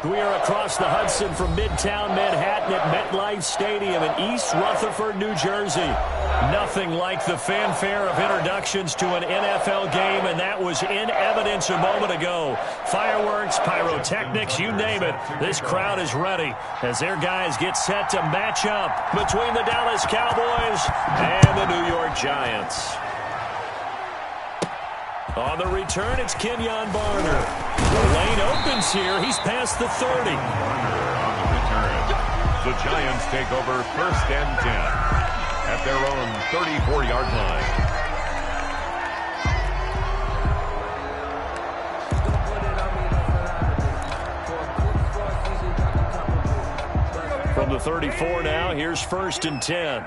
We are across the Hudson from Midtown Manhattan at MetLife Stadium in East Rutherford, New Jersey. Nothing like the fanfare of introductions to an NFL game, and that was in evidence a moment ago. Fireworks, pyrotechnics, you name it. This crowd is ready as their guys get set to match up between the Dallas Cowboys and the New York Giants. On the return, it's Kenyon Barner. The lane opens here. He's past the 30. Barner on the return. The Giants take over 1st and 10 at their own 34-yard line. From the 34 now, here's 1st and 10.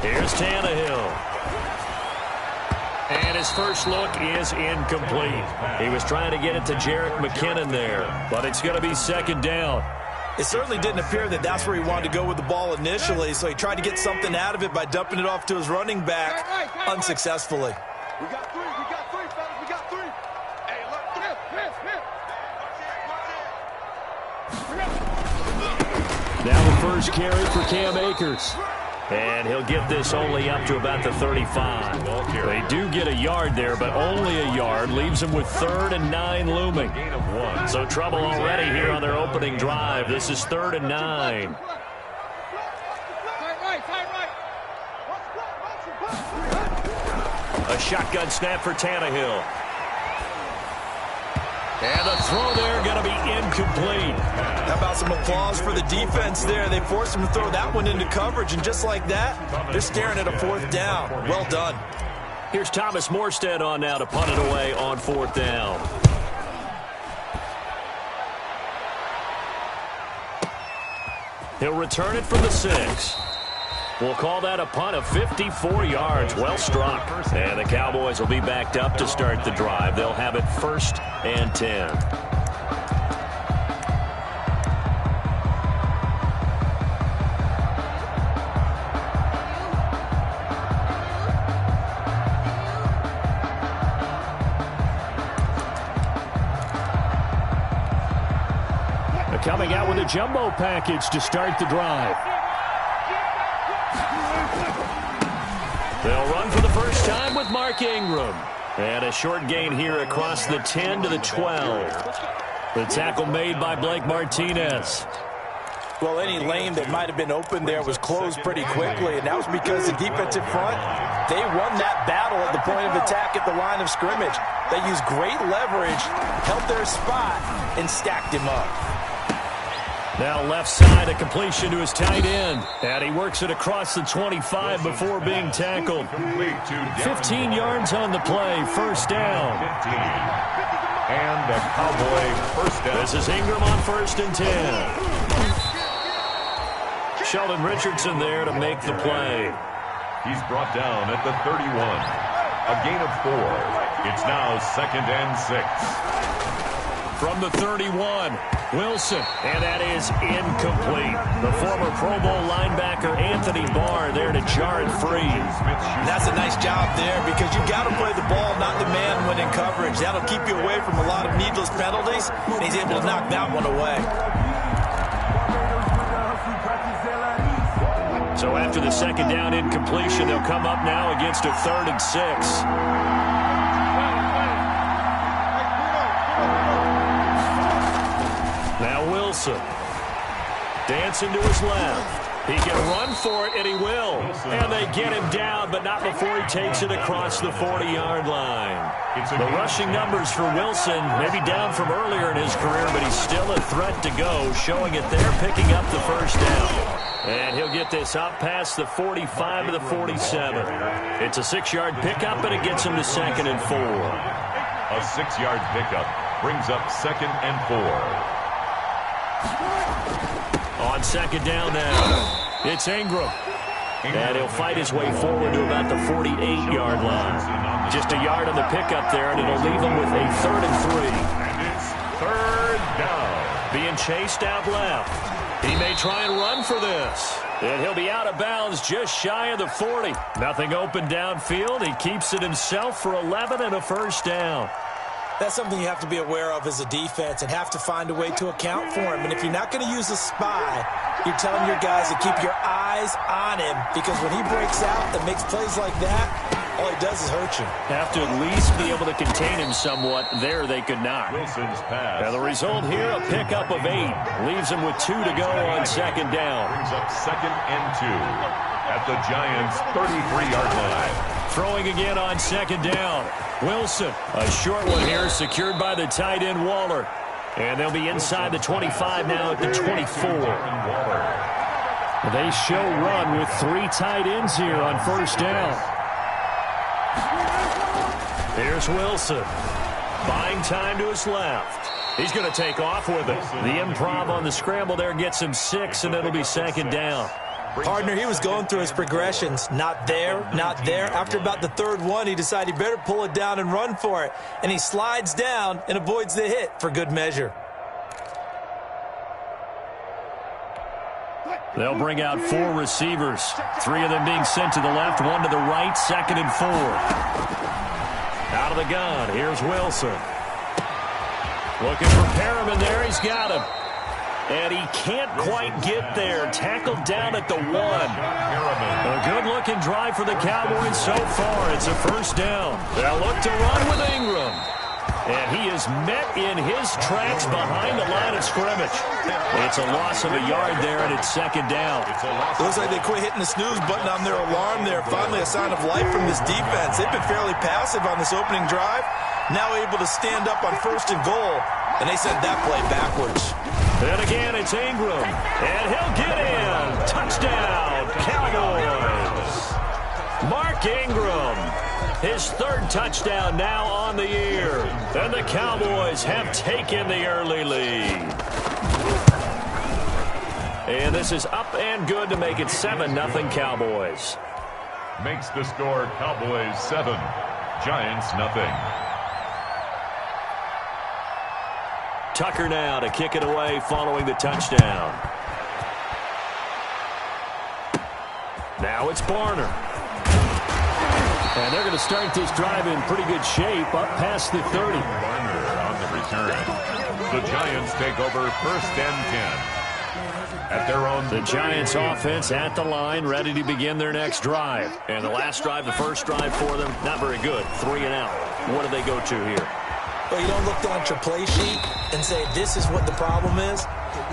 Here's Tannehill. And his first look is incomplete. He was trying to get it to Jerick McKinnon there, but it's going to be 2nd down. It certainly didn't appear that that's where he wanted to go with the ball initially, so he tried to get something out of it by dumping it off to his running back unsuccessfully. We got three, fellas, we got three. Hey, look, Now the first carry for Cam Akers. And he'll get this only up to about the 35. They do get a yard there, but only a yard. Leaves them with 3rd and 9 looming. So trouble already here on their opening drive. This is 3rd and 9. A shotgun snap for Tannehill. And the throw there going to be incomplete. How about some applause for the defense there? They forced him to throw that one into coverage, and just like that, they're staring at a 4th down. Well done. Here's Thomas Morstead on now to punt it away on 4th down. He'll return it from the 6. We'll call that a punt of 54 yards. Well struck. And the Cowboys will be backed up to start the drive. They'll have it 1st and 10. They're coming out with a jumbo package to start the drive. They'll run for the first time with Mark Ingram. And a short gain here across the 10 to the 12. The tackle made by Blake Martinez. Well, any lane that might have been open there was closed pretty quickly, and that was because the defensive front, they won that battle at the point of attack at the line of scrimmage. They used great leverage, held their spot, and stacked him up. Now left side, a completion to his tight end. And he works it across the 25 before being tackled. 15 yards on the play, 1st down. And the Cowboy 1st down. This is Ingram on 1st and 10. Sheldon Richardson there to make the play. He's brought down at the 31. A gain of 4. It's now 2nd and 6. From the 31, Wilson, and that is incomplete. The former Pro Bowl linebacker Anthony Barr there to jar it free. That's a nice job there because you've got to play the ball, not the man when in coverage. That'll keep you away from a lot of needless penalties, and he's able to knock that one away. So after the 2nd down incompletion, they'll come up now against a 3rd and 6. Now Wilson. Dancing to his left. He can run for it, and he will. And they get him down, but not before he takes it across the 40-yard line. The rushing numbers for Wilson may be down from earlier in his career, but he's still a threat to go, showing it there, picking up the 1st down. And he'll get this up past the 45 to the 47. It's a 6-yard pickup, and it gets him to 2nd and 4. A 6-yard pickup brings up 2nd and 4. On 2nd down now, it's Ingram. And he'll fight his way forward to about the 48-yard line. Just a yard on the pickup there, and it'll leave him with a 3rd and 3. And it's 3rd down. Being chased out left. He may try and run for this. And he'll be out of bounds just shy of the 40. Nothing open downfield. He keeps it himself for 11 and a first down. That's something you have to be aware of as a defense and have to find a way to account for him. And if you're not going to use a spy, you're telling your guys to keep your eyes on him, because when he breaks out and makes plays like that, all he does is hurt you. Have to at least be able to contain him somewhat. There they could not. Wilson's pass. And the result here, a pickup of 8. Leaves him with 2 to go on second down. Brings up 2nd and 2 at the Giants' 33-yard line. Throwing again on second down. Wilson, a short one here, secured by the tight end Waller. And they'll be inside the 25 now at the 24. They show run with 3 tight ends here on first down. Here's Wilson. Buying time to his left. He's going to take off with it. The improv on the scramble there gets him 6, and it'll be second down. Partner, he was going through his progressions. Not there, not there. After about the 3rd one, he decided he better pull it down and run for it. And he slides down and avoids the hit for good measure. They'll bring out 4 receivers. 3 of them being sent to the left, 1 to the right, 2nd and 4. Out of the gun, here's Wilson. Looking for Perriman there, he's got him. And he can't quite get there. Tackled down at the 1. A good-looking drive for the Cowboys so far. It's a first down. They'll look to run with Ingram. And he is met in his tracks behind the line of scrimmage. It's a loss of a yard there, and it's second down. It looks like they quit hitting the snooze button on their alarm there. Finally a sign of life from this defense. They've been fairly passive on this opening drive. Now able to stand up on 1st and goal, and they sent that play backwards. And again, it's Ingram. And he'll get in. Touchdown, Cowboys. Mark Ingram. His 3rd touchdown now on the year. And the Cowboys have taken the early lead. And this is up and good to make it 7-0 Cowboys. Makes the score Cowboys 7, Giants 0. Tucker now to kick it away following the touchdown. Now it's Barner. And they're going to start this drive in pretty good shape, up past the 30. Barner on the return. The Giants take over 1st and 10. At their own. The Giants offense at the line, ready to begin their next drive. And the last drive, the first drive for them, not very good. 3 and out. What do they go to here? Well, you don't look down at your play sheet and say, this is what the problem is.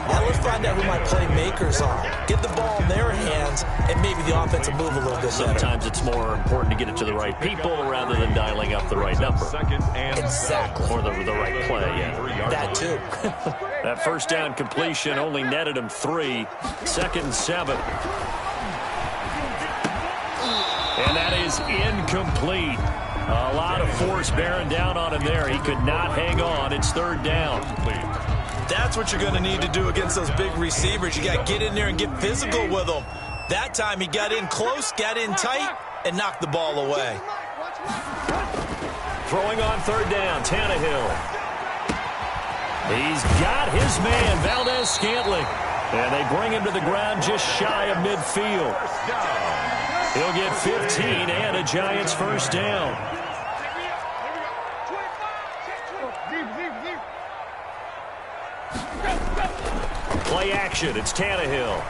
Now let's find out who my playmakers are. Get the ball in their hands, and maybe the offense will move a little bit better. Sometimes it's more important to get it to the right people rather than dialing up the right number. Exactly. Or the right play, yeah. That too. That first down completion only netted him 3. 2nd and 7. And that is incomplete. A lot of force bearing down on him there. He could not hang on. It's 3rd down. That's what you're going to need to do against those big receivers. You got to get in there and get physical with them. That time he got in close, got in tight, and knocked the ball away. Throwing on 3rd down, Tannehill. He's got his man, Valdez-Scantling. And they bring him to the ground just shy of midfield. He'll get 15 and a Giants first down. Play action, it's Tannehill.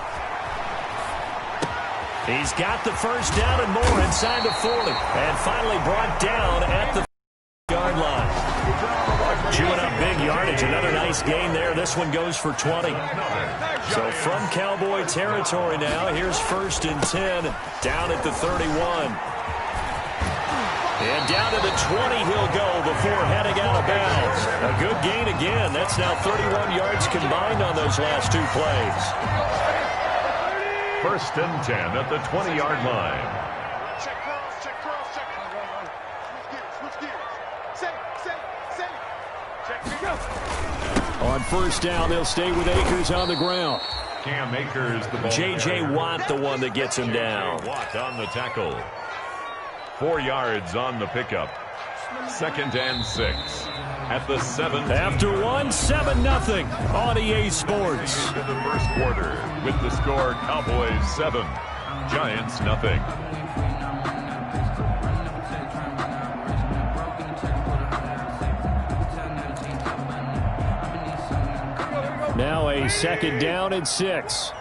He's got the first down and more inside the 40. And finally brought down at the yard line. Chewing up big yardage, another nice gain there. This one goes for 20. So from Cowboy territory now, here's 1st and 10, down at the 31. And down to the 20 he'll go before heading out of bounds. A good gain again. That's now 31 yards combined on those last 2 plays. 1st and 10 at the 20-yard line. Check cross, check cross, check. Switch gears. Check, go. On first down, they'll stay with Akers on the ground. Cam Akers, the ball. J.J. Watt, the one that gets him down. Watt on the tackle. 4 yards on the pickup. 2nd and 6 at the 7. After 7-0 on EA Sports. In the first quarter with the score Cowboys 7, Giants nothing. Now a 2nd down and 6.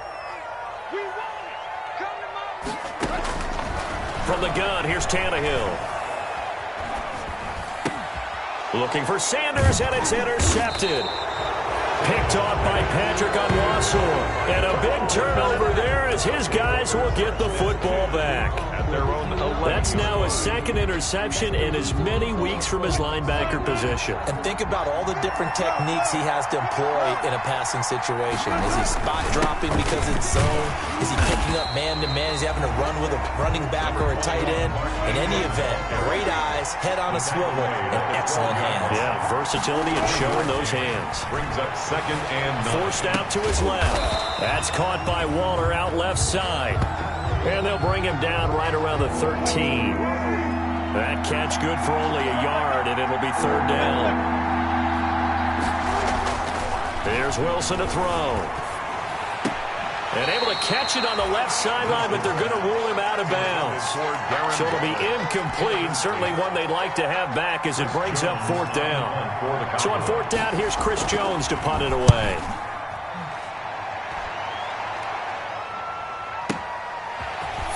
From the gun, here's Tannehill. Looking for Sanders, and it's intercepted. Picked off by Patrick Onwuasor. And a big turnover there as his guys will get the football back. At their own 11. That's now his 2nd interception in as many weeks from his linebacker position. And think about all the different techniques he has to employ in a passing situation. Is he spot dropping because it's zone? Is he picking up man-to-man? Is he having to run with a running back or a tight end? In any event, great eyes, head on a swivel, and excellent hands. Yeah, versatility and showing those hands. Brings up 2nd and 9. Forced out to his left. That's caught by Waller out left side. And they'll bring him down right around the 13. That catch good for only a yard, and it'll be 3rd down. Here's Wilson to throw. And able to catch it on the left sideline, but they're going to rule him out of bounds. So it'll be incomplete. Certainly one they'd like to have back as it brings up 4th down. So on 4th down, here's Chris Jones to punt it away.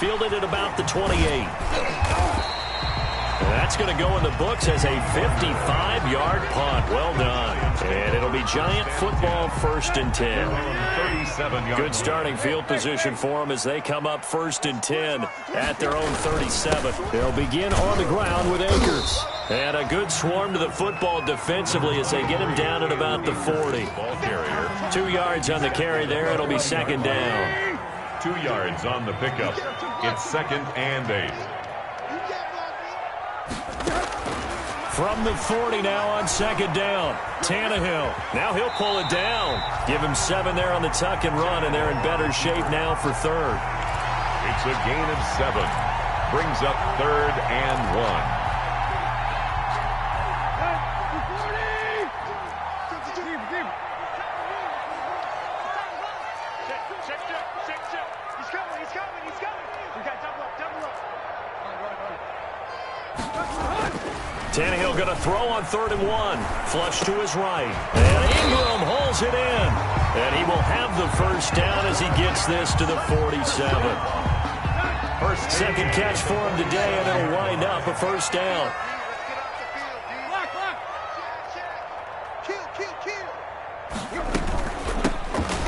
Fielded at about the 28. That's going to go in the books as a 55-yard punt. Well done. And it'll be Giant football 1st and 10. Good starting field position for them as they come up 1st and 10 at their own 37. They'll begin on the ground with Akers. And a good swarm to the football defensively as they get him down at about the 40. 2 yards on the carry there. It'll be 2nd down. 2 yards on the pickup. It's 2nd and 8. From the 40 now on 2nd down. Tannehill. Now he'll pull it down. Give him 7 there on the tuck and run, and they're in better shape now for 3rd. It's a gain of 7. Brings up 3rd and 1. Tannehill going to throw on 3rd and 1. Flush to his right. And Ingram holds it in. And he will have the 1st down as he gets this to the 47. 2nd catch for him today, and it'll wind up a 1st down.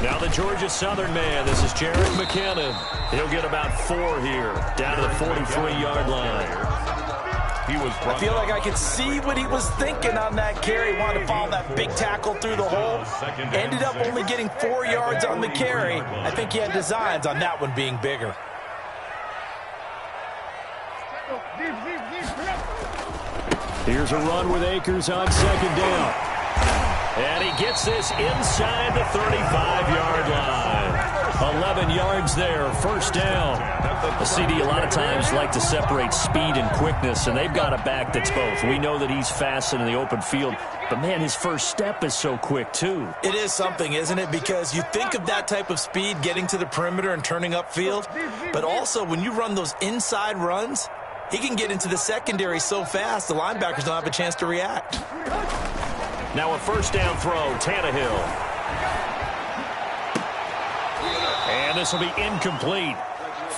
Now the Georgia Southern man. This is Jerick McKinnon. He'll get about 4 here, down to the 43-yard line. I feel like I could see what he was thinking on that carry. Wanted to follow that big tackle through the hole. Ended up only getting 4 yards on the carry. I think he had designs on that one being bigger. Here's a run with Akers on 2nd down. And he gets this inside the 35-yard line. 11 yards there, 1st down. A CD a lot of times like to separate speed and quickness, and they've got a back that's both. We know that he's fast in the open field, but, man, his first step is so quick, too. It is something, isn't it? Because you think of that type of speed getting to the perimeter and turning upfield, but also when you run those inside runs, he can get into the secondary so fast the linebackers don't have a chance to react. Now a 1st down throw, Tannehill. And this will be incomplete.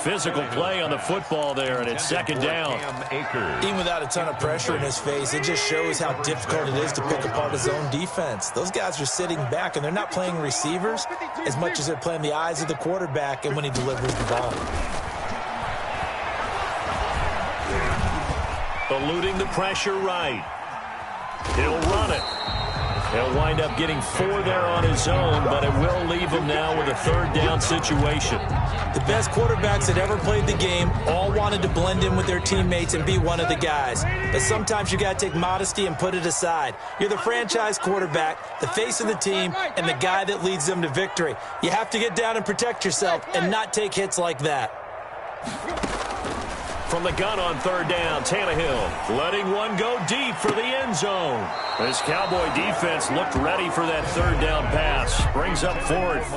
Physical play on the football there, and it's 2nd down. Even without a ton of pressure in his face, it just shows how difficult it is to pick apart his own defense. Those guys are sitting back, and they're not playing receivers as much as they're playing the eyes of the quarterback and when he delivers the ball. Eluding the pressure right. He'll run it. He'll wind up getting 4 there on his own, but it will leave him now with a 3rd down situation. The best quarterbacks that ever played the game all wanted to blend in with their teammates and be one of the guys. But sometimes you got to take modesty and put it aside. You're the franchise quarterback, the face of the team, and the guy that leads them to victory. You have to get down and protect yourself and not take hits like that. from the gun on third down. Tannehill letting one go deep for the end zone. This Cowboy defense looked ready for that third down pass. Brings up fourth.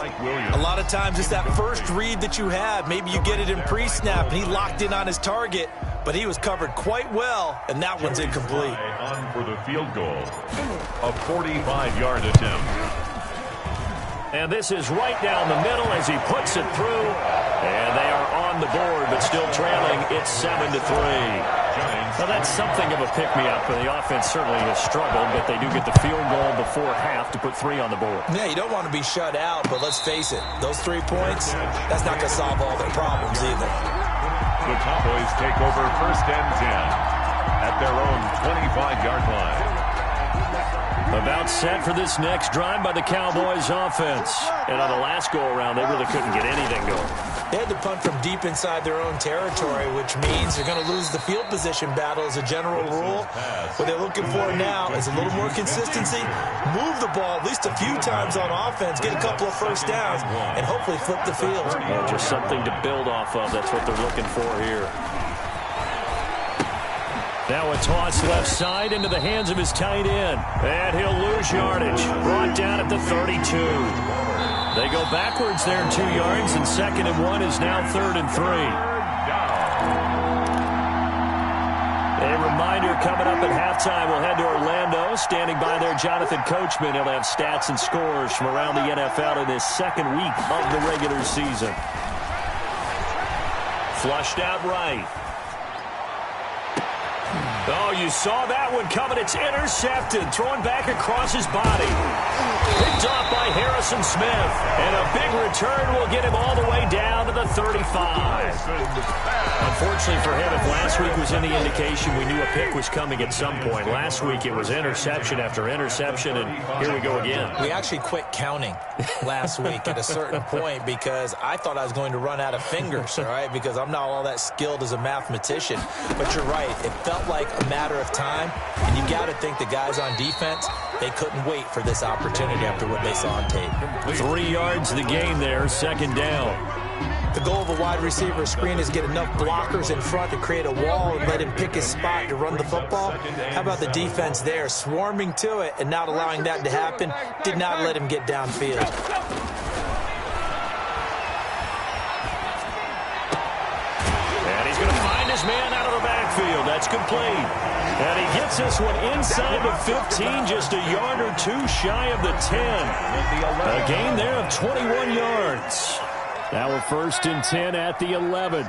A lot of times it's that first read that you have. Maybe you get it in pre-snap, and he locked in on his target, but he was covered quite well, and that one's incomplete. On for the field goal. A 45-yard attempt. And this is right down the middle as he puts it through. And they are on the board, but still trailing. It's 7-3. Well, that's something of a pick-me-up. The offense certainly has struggled, but they do get the field goal before half to put 3 on the board. Yeah, you don't want to be shut out, but let's face it. Those 3 points, that's not going to solve all their problems either. The Cowboys take over first and 10 at their own 25-yard line. About set for this next drive by the Cowboys offense. And on the last go-around, they really couldn't get anything going. They had to punt from deep inside their own territory, which means they're going to lose the field position battle as a general rule. What they're looking for now is a little more consistency, move the ball at least a few times on offense, get a couple of first downs, and hopefully flip the field. Yeah, just something to build off of. That's what they're looking for here. Now a toss left side into the hands of his tight end. And he'll lose yardage. Brought down at the 32. They go backwards there 2 yards, and 2nd and 1 is now 3rd and 3. A reminder coming up at halftime. We'll head to Orlando. Standing by there, Jonathan Coachman. He'll have stats and scores from around the NFL in this 2nd week of the regular season. Flushed out right. Oh, you saw that one coming. It's intercepted. Throwing back across his body. Picked off by Harrison Smith. And a big return will get him all the way down to the 35. Unfortunately for him, if last week was any indication, we knew a pick was coming at some point. Last week it was interception after interception, and here we go again. We actually quit counting last week at a certain point because I thought I was going to run out of fingers, all right, because I'm not all that skilled as a mathematician. But you're right. It felt like a matter of time, and you got to think the guys on defense, they couldn't wait for this opportunity after what they saw on tape. 3 yards the gain there, 2nd down. The goal of a wide receiver screen is get enough blockers in front to create a wall and let him pick his spot to run the football. How about the defense there, swarming to it and not allowing that to happen? Did not let him get downfield. And he's going to find his man out of the backfield. That's complete. And he gets this one inside the 15, just a yard or 2 shy of the 10. A gain there of 21 yards. Now a 1st and 10 at the 11.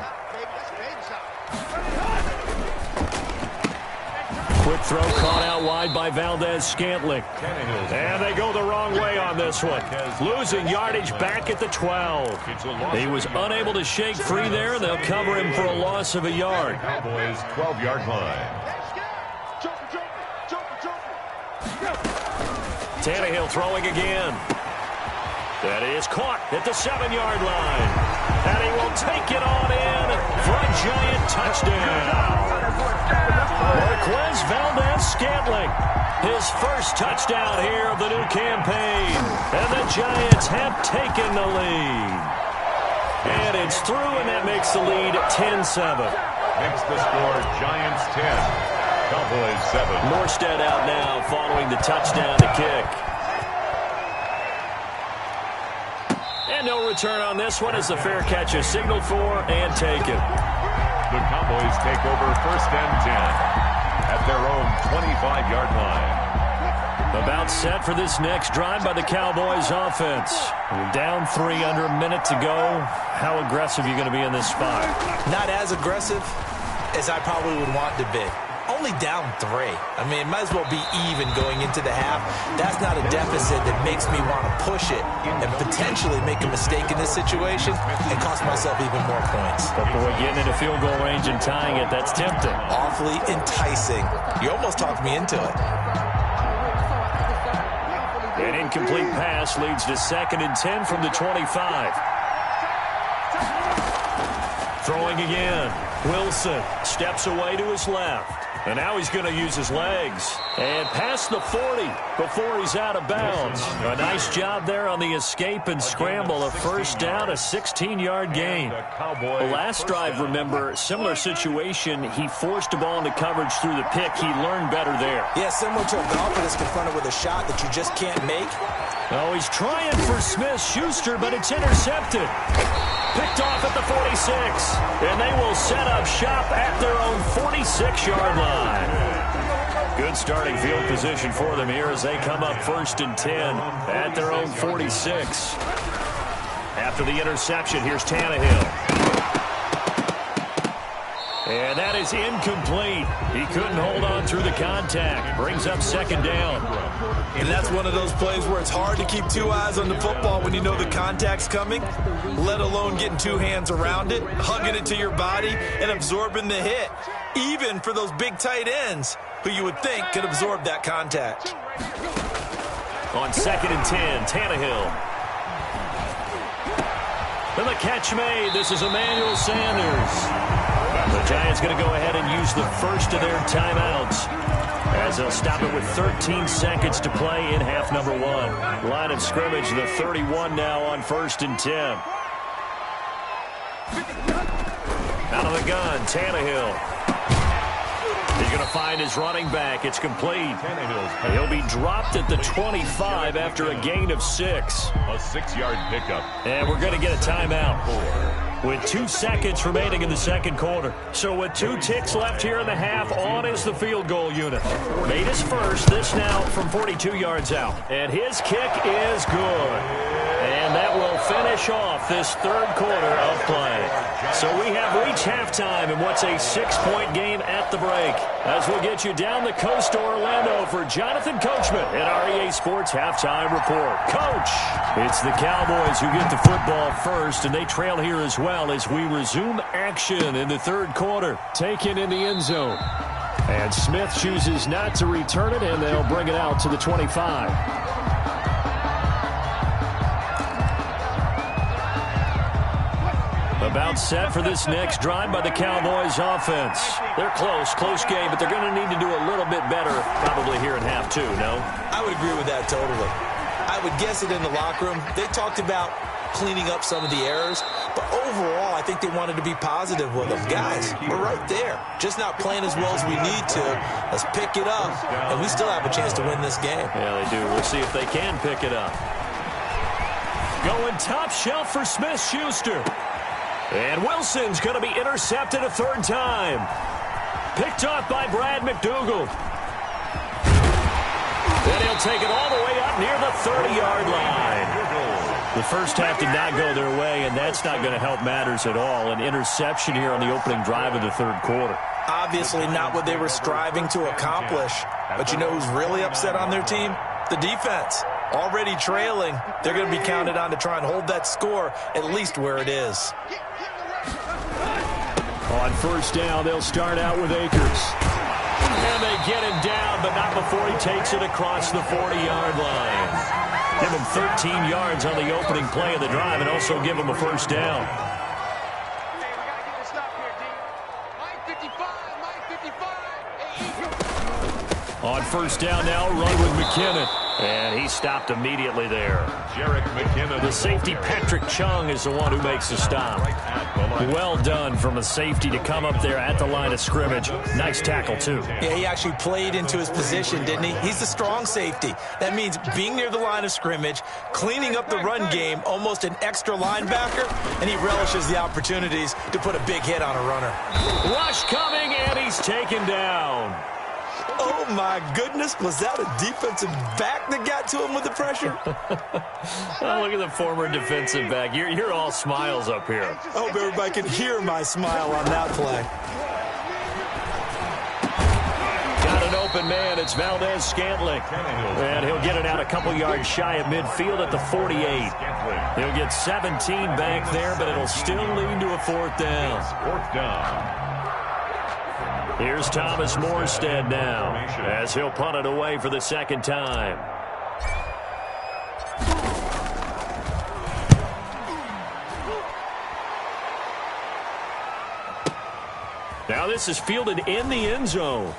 Quick throw caught out wide by Valdez-Scantling. And they go the wrong way on this one. Losing yardage back at the 12. He was unable to shake free there, and they'll cover him for a loss of a yard. Cowboys 12-yard line. Tannehill throwing again. That is caught at the 7-yard line. And he will take it on in for a giant touchdown. Marquez Valdez-Scantling, his first touchdown here of the new campaign. And the Giants have taken the lead. And it's through, and that makes the lead 10-7. Makes the score Giants 10, Cowboys 7. Morstead out now following the touchdown to kick. And no return on this one as the fair catch is signaled for and taken. The Cowboys take over 1st and 10 at their own 25-yard line. About set for this next drive by the Cowboys offense. Down 3 under a minute to go. How aggressive are you going to be in this spot? Not as aggressive as I probably would want to be. Only down 3. I mean, it might as well be even going into the half. That's not a deficit that makes me want to push it and potentially make a mistake in this situation and cost myself even more points. But boy, getting into field goal range and tying it, that's tempting. Awfully enticing. You almost talked me into it. An incomplete pass leads to 2nd and 10 from the 25. Throwing again. Wilson steps away to his left. And now he's going to use his legs. And past the 40 before he's out of bounds. A nice job there on the escape and scramble. A first down, a 16-yard gain. The last drive, remember, similar situation. He forced a ball into coverage through the pick. He learned better there. Yeah, similar to a golfer that's confronted with a shot that you just can't make. Oh, he's trying for Smith-Schuster, but it's intercepted. Picked off at the 46. And they will set up shop at their own 46-yard line. Good starting field position for them here as they come up 1st and 10 at their own 46. After the interception, here's Tannehill. And that is incomplete. He couldn't hold on through the contact. Brings up 2nd down. And that's one of those plays where it's hard to keep 2 eyes on the football when you know the contact's coming, let alone getting 2 hands around it, hugging it to your body, and absorbing the hit, even for those big tight ends who you would think could absorb that contact. On 2nd and 10, Tannehill. And the catch made. This is Emmanuel Sanders. The Giants going to go ahead and use the first of their timeouts as they'll stop it with 13 seconds to play in half number 1. Line of scrimmage, the 31 now on 1st and 10. Out of the gun, Tannehill. He's going to find his running back. It's complete. He'll be dropped at the 25 after a gain of 6. A 6-yard pickup. And we're going to get a timeout with 2 seconds remaining in the 2nd quarter. So with 2 ticks left here in the half, on is the field goal unit. Made his first, this now from 42 yards out. And his kick is good. And that will finish off this 3rd quarter of play. So we have reached halftime in what's a 6-point game at the break. As we'll get you down the coast to Orlando for Jonathan Coachman at our EA Sports Halftime Report. Coach, it's the Cowboys who get the football first, and they trail here as well as we resume action in the 3rd quarter. Taken in the end zone. And Smith chooses not to return it, and they'll bring it out to the 25. About set for this next drive by the Cowboys offense. They're close game, but they're going to need to do a little bit better probably here in half 2, no? I would agree with that totally. I would guess it in the locker room. They talked about cleaning up some of the errors, but overall, I think they wanted to be positive with them. Guys, we're right there. Just not playing as well as we need to. Let's pick it up, and we still have a chance to win this game. Yeah, they do. We'll see if they can pick it up. Going top shelf for Smith-Schuster. And Wilson's going to be intercepted a 3rd time. Picked off by Brad McDougal. Then he'll take it all the way up near the 30-yard line. The first half did not go their way, and that's not going to help matters at all. An interception here on the opening drive of the 3rd quarter. Obviously not what they were striving to accomplish. But you know who's really upset on their team? The defense. Already trailing. They're going to be counted on to try and hold that score at least where it is. On 1st down, they'll start out with Akers. And they get him down, but not before he takes it across the 40-yard line. Give him 13 yards on the opening play of the drive and also give him a 1st down. On 1st down now, run with McKinnon. And he stopped immediately there. Jerick McKinnon. The safety, Patrick Chung, is the one who makes the stop. Well done from a safety to come up there at the line of scrimmage. Nice tackle, too. Yeah, he actually played into his position, didn't he? He's the strong safety. That means being near the line of scrimmage, cleaning up the run game, almost an extra linebacker, and he relishes the opportunities to put a big hit on a runner. Rush coming, and he's taken down. Oh, my goodness. Was that a defensive back that got to him with the pressure? Oh, look at the former defensive back. You're all smiles up here. I hope everybody can hear my smile on that play. Got an open man. It's Valdez-Scantling. And he'll get it out a couple yards shy of midfield at the 48. He'll get 17 back there, but it'll still lead to a 4th down. 4th down. Here's Thomas Morstead now as he'll punt it away for the 2nd time. Now this is fielded in the end zone.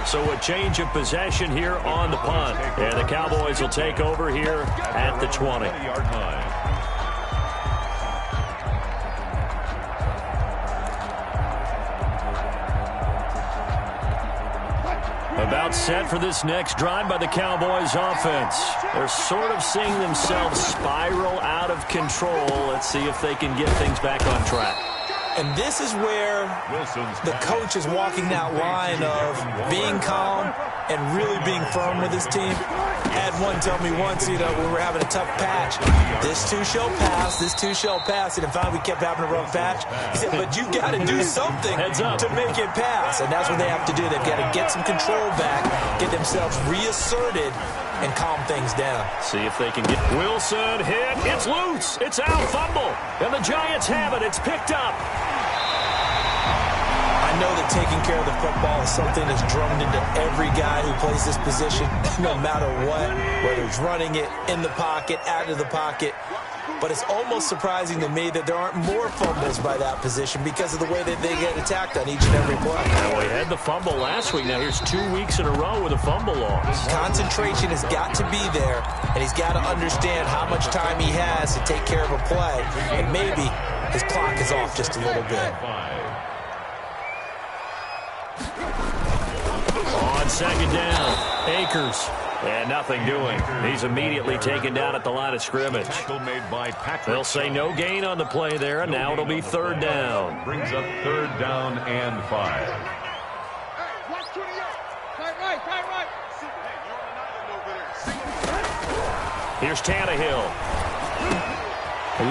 So a change of possession here on the punt. And the Cowboys will take over here at the 20. About set for this next drive by the Cowboys offense. They're sort of seeing themselves spiral out of control. Let's see if they can get things back on track. And this is where the coach is walking that line of being calm and really being firm with his team. Had one tell me once, you know, when we were having a tough patch, this too shall pass, this too shall pass. And finally we kept having a rough patch. He said, but you've got to do something to make it pass. And that's what they have to do. They've got to get some control back, get themselves reasserted, and calm things down. See if they can get Wilson hit. It's loose. It's out. Fumble. And the Giants have it. It's picked up. I know that taking care of the football is something that's drummed into every guy who plays this position, no matter what, whether it's running it, in the pocket, out of the pocket. But it's almost surprising to me that there aren't more fumbles by that position because of the way that they get attacked on each and every play. Well, he had the fumble last week. Now here's 2 weeks in a row with a fumble loss. Concentration has got to be there, and he's got to understand how much time he has to take care of a play. And maybe his clock is off just a little bit. On second down, Akers. And nothing doing. He's immediately taken down at the line of scrimmage. They'll say no gain on the play there, and now it'll be third down. Brings up third down and 5. Here's Tannehill.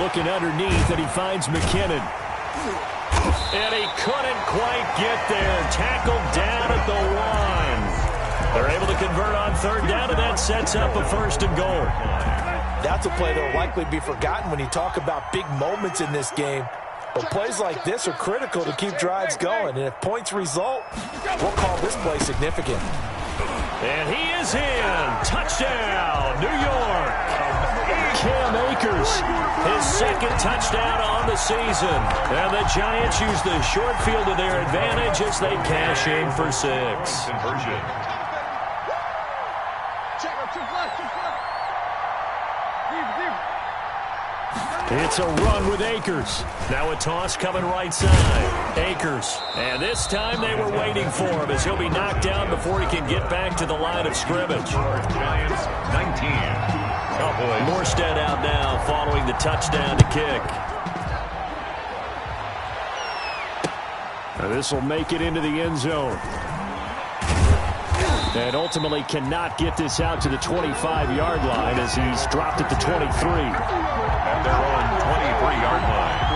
Looking underneath, and he finds McKinnon. And he couldn't quite get there. Tackled down at the 1. They're able to convert on third down, and that sets up a first and goal. That's a play that will likely be forgotten when you talk about big moments in this game. But plays like this are critical to keep drives going. And if points result, we'll call this play significant. And he is in. Touchdown, New York. Cam Akers, his second touchdown on the season. And the Giants use the short field to their advantage as they cash in for 6. Conversion. It's a run with Akers. Now a toss coming right side. Akers. And this time they were waiting for him as he'll be knocked down before he can get back to the line of scrimmage. Giants 19. Cowboys. Morstead out now following the touchdown to kick. Now this will make it into the end zone. And ultimately cannot get this out to the 25-yard line as he's dropped at the 23. At their own 23-yard line.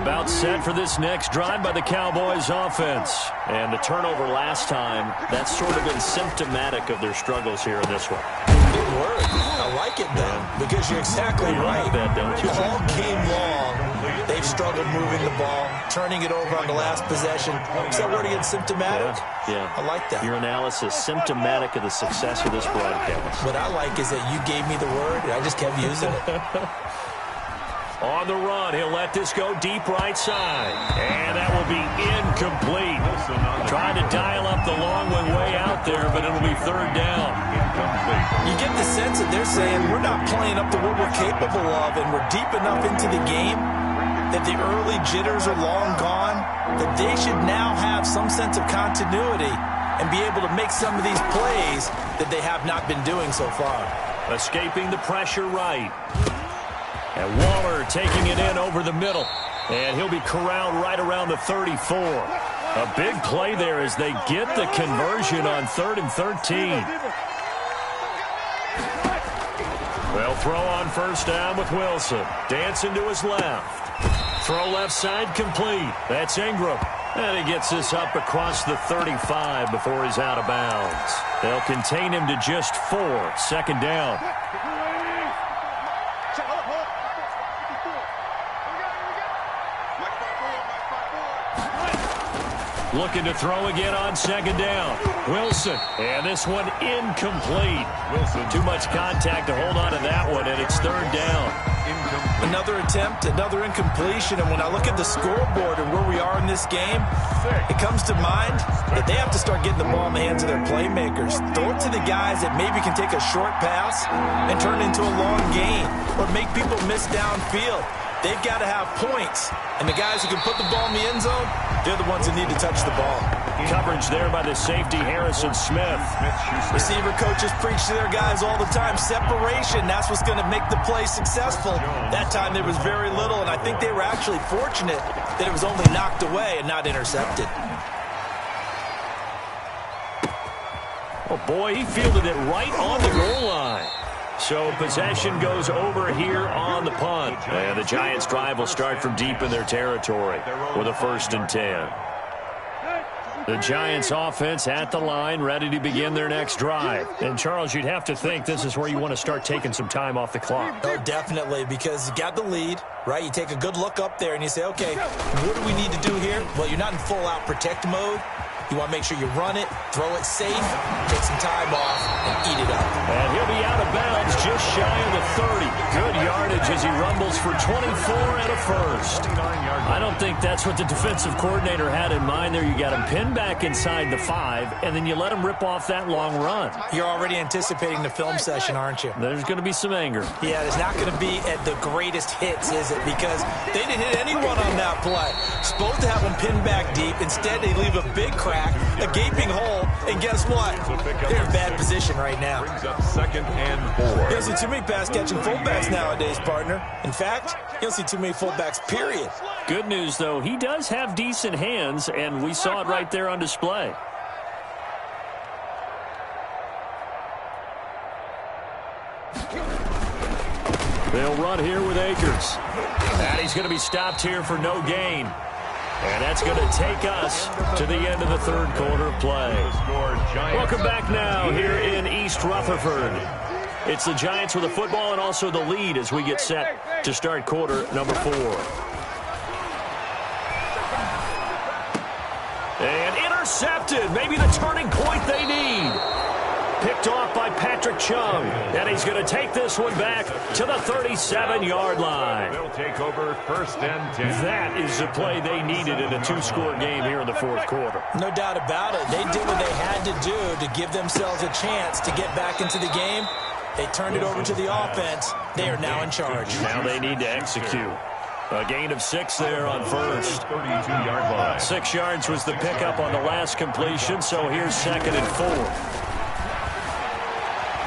About set for this next drive by the Cowboys offense. And the turnover last time, that's sort of been symptomatic of their struggles here in this one. Good word. I like it, though, because you're exactly right. Like that, don't you? All game long, they've struggled moving the ball, turning it over on the last possession. Is that word again, symptomatic? Yeah. I like that. Your analysis, symptomatic of the success of this broadcast. What I like is that you gave me the word, and I just kept using it. On the run, he'll let this go deep right side. And that will be incomplete. Trying to dial up the long one way out there, but it'll be third down. You get the sense that they're saying we're not playing up to what we're capable of, and we're deep enough into the game that the early jitters are long gone, that they should now have some sense of continuity and be able to make some of these plays that they have not been doing so far. Escaping the pressure right. And Waller taking it in over the middle. And he'll be corralled right around the 34. A big play there as they get the conversion on 3rd and 13. They'll throw on first down with Wilson. Dancing to his left. Throw left side complete. That's Ingram. And he gets this up across the 35 before he's out of bounds. They'll contain him to just 4. Second down. Looking to throw again on second down. Wilson. And this one incomplete. Wilson. Too much contact to hold on to that one, and it's third down. Incomplete. Another attempt, another incompletion, and when I look at the scoreboard and where we are in this game, it comes to mind that they have to start getting the ball in the hands of their playmakers. Throw it to the guys that maybe can take a short pass and turn it into a long gain or make people miss downfield. They've got to have points, and the guys who can put the ball in the end zone, they're the ones who need to touch the ball. Coverage there by the safety, Harrison Smith. Receiver coaches preach to their guys all the time. Separation, that's what's going to make the play successful. That time there was very little, and I think they were actually fortunate that it was only knocked away and not intercepted. Oh, boy, he fielded it right on the goal line. So possession goes over here on the punt. And the Giants' drive will start from deep in their territory with a 1st and 10. The Giants' offense at the line, ready to begin their next drive. And, Charles, you'd have to think this is where you want to start taking some time off the clock. Oh, definitely, because you got the lead, right? You take a good look up there and you say, okay, what do we need to do here? Well, you're not in full-out protect mode. You want to make sure you run it, throw it safe, take some time off, and eat it up. And he'll be out of bounds just shy of the 30. Good yardage as he rumbles for 24 and a first. I don't think that's what the defensive coordinator had in mind there. You got him pinned back inside the 5, and then you let him rip off that long run. You're already anticipating the film session, aren't you? There's going to be some anger. Yeah, it's not going to be at the greatest hits, is it? Because they didn't hit anyone on that play. Supposed to have them pinned back deep. Instead, they leave a big crack, a gaping hole, and guess what? They're in bad position right now. Brings up 2nd and 4. You don't see too many pass-catching fullbacks nowadays, partner. In fact, you don't see too many fullbacks, period. Good news, though, he does have decent hands, and we saw it right there on display. They'll run here with Akers. And he's going to be stopped here for no gain. And that's going to take us to the end of the 3rd quarter of play. Welcome back now here in East Rutherford. It's the Giants with the football and also the lead as we get set to start quarter number 4. And intercepted. Maybe the turning point they need. Picked off by Patrick Chung. And he's going to take this one back to the 37-yard line. They'll take over 1st and 10. That is the play they needed in a 2-score game here in the 4th quarter. No doubt about it. They did what they had to do to give themselves a chance to get back into the game. They turned it over to the offense. They are now in charge. Now they need to execute. A gain of 6 there on first. 32-yard line. 6 yards was the pickup on the last completion, so here's 2nd and 4.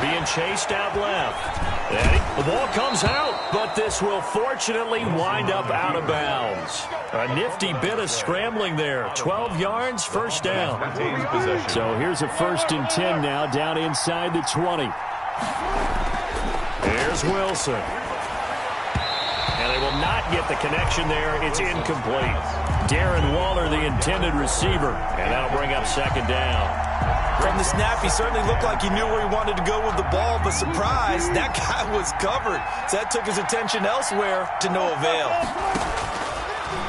Being chased out left. And the ball comes out, but this will fortunately wind up out of bounds. A nifty bit of scrambling there. 12 yards, 1st down. So here's a 1st and 10 now, down inside the 20. Here's Wilson. And they will not get the connection there. It's incomplete. Darren Waller, the intended receiver. And that'll bring up 2nd down. From the snap, he certainly looked like he knew where he wanted to go with the ball, but surprise, that guy was covered. So that took his attention elsewhere to no avail.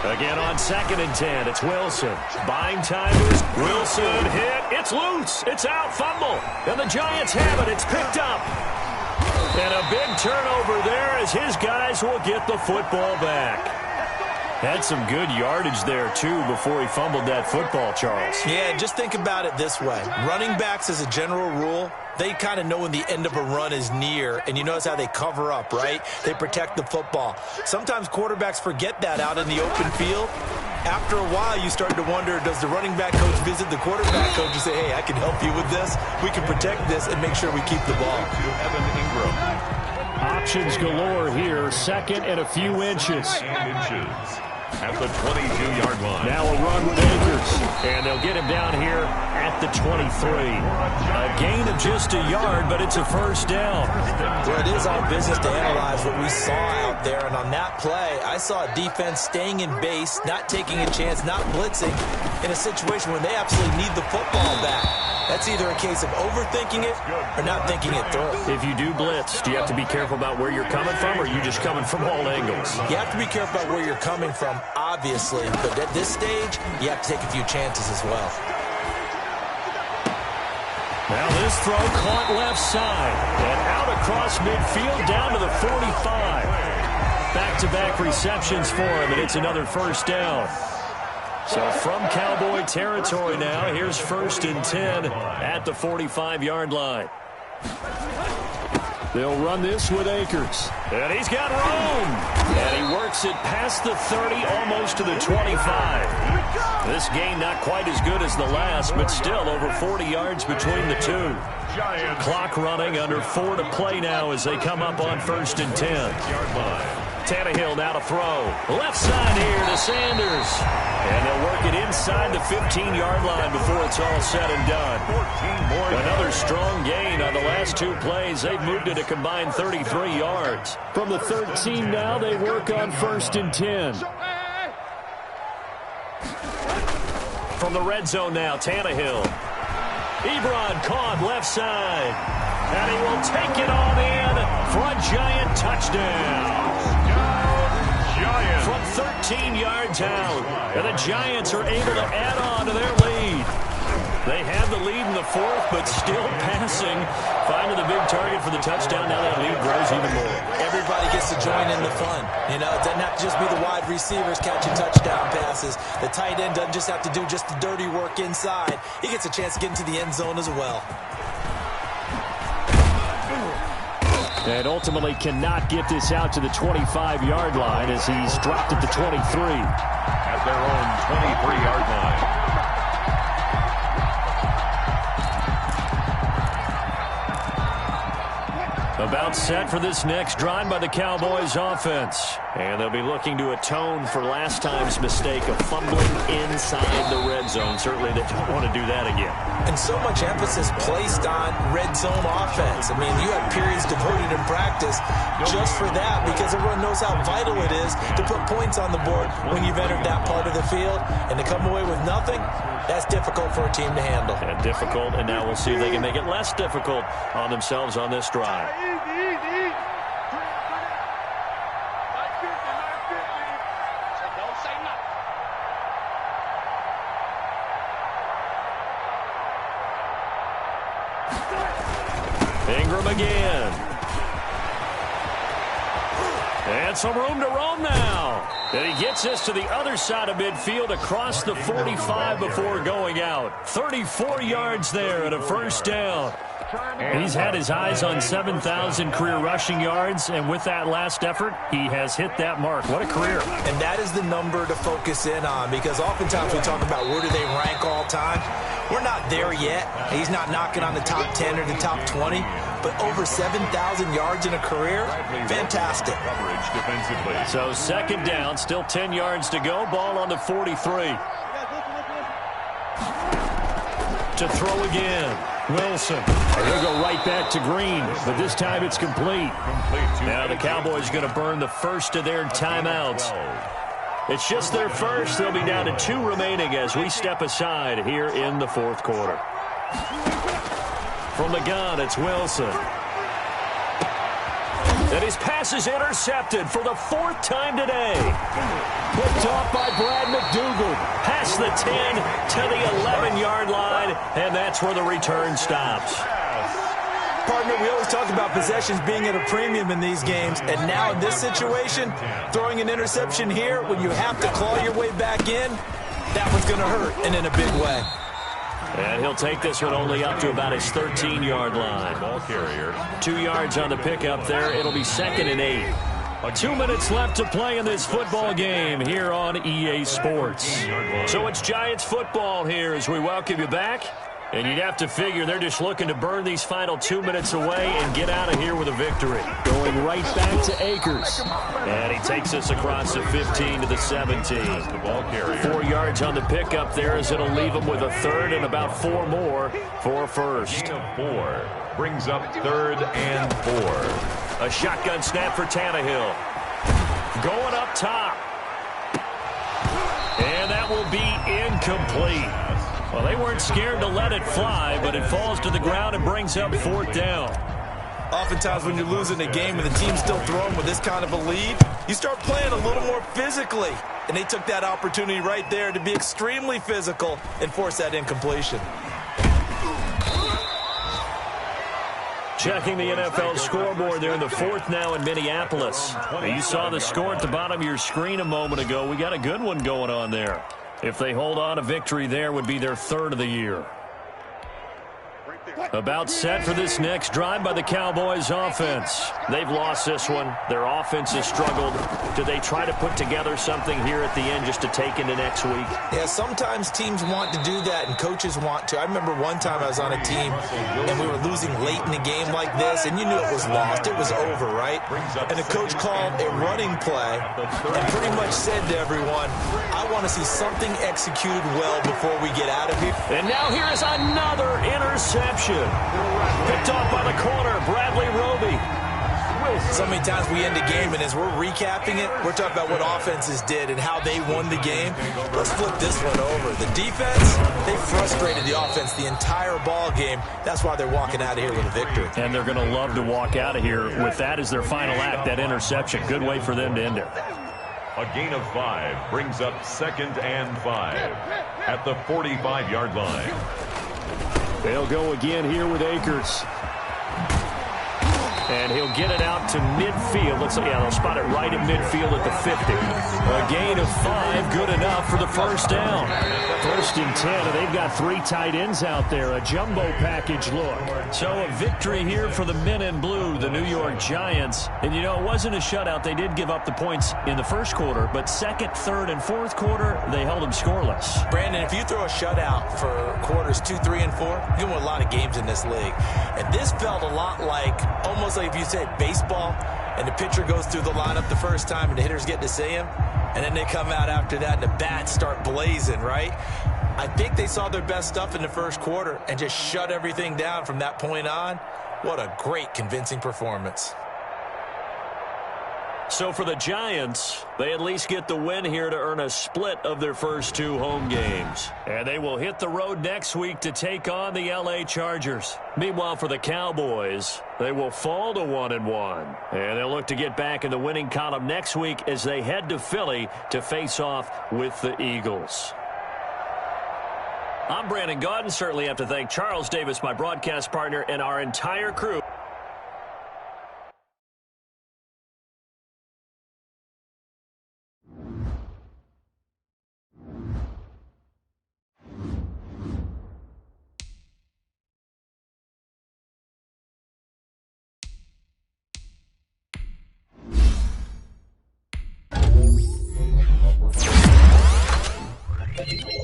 Again on 2nd and 10, it's Wilson. Buying time is Wilson hit. It's loose. It's out. Fumble. And the Giants have it. It's picked up. And a big turnover there as his guys will get the football back. Had some good yardage there, too, before he fumbled that football, Charles. Yeah, just think about it this way. Running backs, as a general rule, they kind of know when the end of a run is near, and you notice how they cover up, right? They protect the football. Sometimes quarterbacks forget that out in the open field. After a while, you start to wonder, does the running back coach visit the quarterback coach and say, hey, I can help you with this. We can protect this and make sure we keep the ball. Evan Ingram. Options galore here. 2nd and a few inches. At the 22-yard line. Now a run with Akers. And they'll get him down here at the 23. A gain of just a yard, but it's a 1st down. Well, it is our business to analyze what we saw out there. And on that play, I saw a defense staying in base, not taking a chance, not blitzing, in a situation where they absolutely need the football back. That's either a case of overthinking it or not thinking it through. If you do blitz, do you have to be careful about where you're coming from, or are you just coming from all angles? You have to be careful about where you're coming from. obviously. But at this stage, you have to take a few chances as well. Now this throw caught left side and out across midfield down to the 45. Back-to-back receptions for him, and it's another first down. So from Cowboy territory now, here's 1st and 10 at the 45-yard line. They'll run this with Akers. And he's got room. And he works it past the 30, almost to the 25. This game not quite as good as the last, but still over 40 yards between the two. Clock running, under 4 to play now as they come up on 1st and 10. Tannehill now to throw. Left side here to Sanders. And they'll work it inside the 15-yard line before it's all said and done. Another strong gain on the last 2 plays. They've moved it a combined 33 yards. From the 13 now, they work on 1st and 10. From the red zone now, Tannehill. Ebron caught left side. And he will take it on in for a Giant touchdown. From 13 yards out. And the Giants are able to add on to their lead. They have the lead in the 4th, but still passing. Finding the big target for the touchdown. Now that lead grows even more. Everybody gets to join in the fun. You know, it doesn't have to just be the wide receivers catching touchdown passes. The tight end doesn't just have to do just the dirty work inside. He gets a chance to get into the end zone as well. And ultimately cannot get this out to the 25-yard line as he's dropped at the 23. At their own 23-yard line. About set for this next drive by the Cowboys offense. And they'll be looking to atone for last time's mistake of fumbling inside the red zone. Certainly they don't want to do that again. And so much emphasis placed on red zone offense. I mean, you have periods devoted in practice just for that because everyone knows how vital it is to put points on the board when you've entered that part of the field. And to come away with nothing, that's difficult for a team to handle. And difficult, and now we'll see if they can make it less difficult on themselves on this drive. Ingram again. And some room to roam now. And he gets this to the other side of midfield across the 45 before going out. 34 yards there and a first down. He's had his eyes on 7,000 career rushing yards, and with that last effort, he has hit that mark. What a career. And that is the number to focus in on because oftentimes we talk about where do they rank all time. We're not there yet. He's not knocking on the top 10 or the top 20, but over 7,000 yards in a career, fantastic. So second down, still 10 yards to go. Ball on the 43. To throw again. Wilson. He'll go right back to Green, but this time it's complete. Now the Cowboys going to burn the first of their timeouts. It's just their first. They'll be down to 2 remaining as we step aside here in the 4th quarter. From the gun, it's Wilson. And his pass is intercepted for the 4th time today. Picked off by Brad McDougal. Past the 10 to the 11-yard line, and that's where the return stops. Partner, we always talk about possessions being at a premium in these games, and now in this situation, throwing an interception here when you have to claw your way back in, that one's going to hurt, and in a big way. And he'll take this one only up to about his 13-yard line. Ball carrier. 2 yards on the pickup there. It'll be 2nd and 8. 2 minutes left to play in this football game here on EA Sports. So it's Giants football here as we welcome you back. And you'd have to figure they're just looking to burn these final 2 minutes away and get out of here with a victory. Going right back to Akers. And he takes us across the 15 to the 17. 4 yards on the pickup there as it'll leave him with a 3rd and about 4 more for a first. 4 brings up 3rd and 4. A shotgun snap for Tannehill. Going up top. And that will be incomplete. Well, they weren't scared to let it fly, but it falls to the ground and brings up 4th down. Oftentimes when you're losing a game and the team's still throwing with this kind of a lead, you start playing a little more physically. And they took that opportunity right there to be extremely physical and force that incompletion. Checking the NFL scoreboard there in the fourth now in Minneapolis. You saw the score at the bottom of your screen a moment ago. We got a good one going on there. If they hold on, a victory there would be their third of the year. About set for this next drive by the Cowboys offense. They've lost this one. Their offense has struggled. Do they try to put together something here at the end just to take into next week? Yeah, sometimes teams want to do that and coaches want to. I remember one time I was on a team and we were losing late in a game like this and you knew it was lost. It was over, right? And the coach called a running play and pretty much said to everyone, I want to see something executed well before we get out of here. And now here is another interception. Picked off by the corner, Bradley Roby. So many times we end a game, and as we're recapping it, we're talking about what offenses did and how they won the game. Let's flip this one over. The defense, they frustrated the offense the entire ball game. That's why they're walking out of here with a victory. And they're going to love to walk out of here with that as their final act, that interception. Good way for them to end it. A gain of 5 brings up 2nd and 5 at the 45-yard line. They'll go again here with Akers. And he'll get it out to midfield. They'll spot it right at midfield at the 50. A gain of 5, good enough for the first down. 1st and 10, and they've got 3 tight ends out there. A jumbo package look. So a victory here for the men in blue, the New York Giants. And, you know, it wasn't a shutout. They did give up the points in the first quarter, but second, third, and fourth quarter, they held them scoreless. Brandon, if you throw a shutout for quarters 2, 3, and 4, you're going to win a lot of games in this league. And this felt a lot like, almost like if you said baseball, and the pitcher goes through the lineup the first time and the hitters get to see him, and then they come out after that and the bats start blazing, right? I think they saw their best stuff in the first quarter and just shut everything down from that point on. What a great, convincing performance. So for the Giants, they at least get the win here to earn a split of their first 2 home games. And they will hit the road next week to take on the LA Chargers. Meanwhile, for the Cowboys, they will fall to 1-1. And they'll look to get back in the winning column next week as they head to Philly to face off with the Eagles. I'm Brandon Gaudin. Certainly have to thank Charles Davis, my broadcast partner, and our entire crew. Thank you.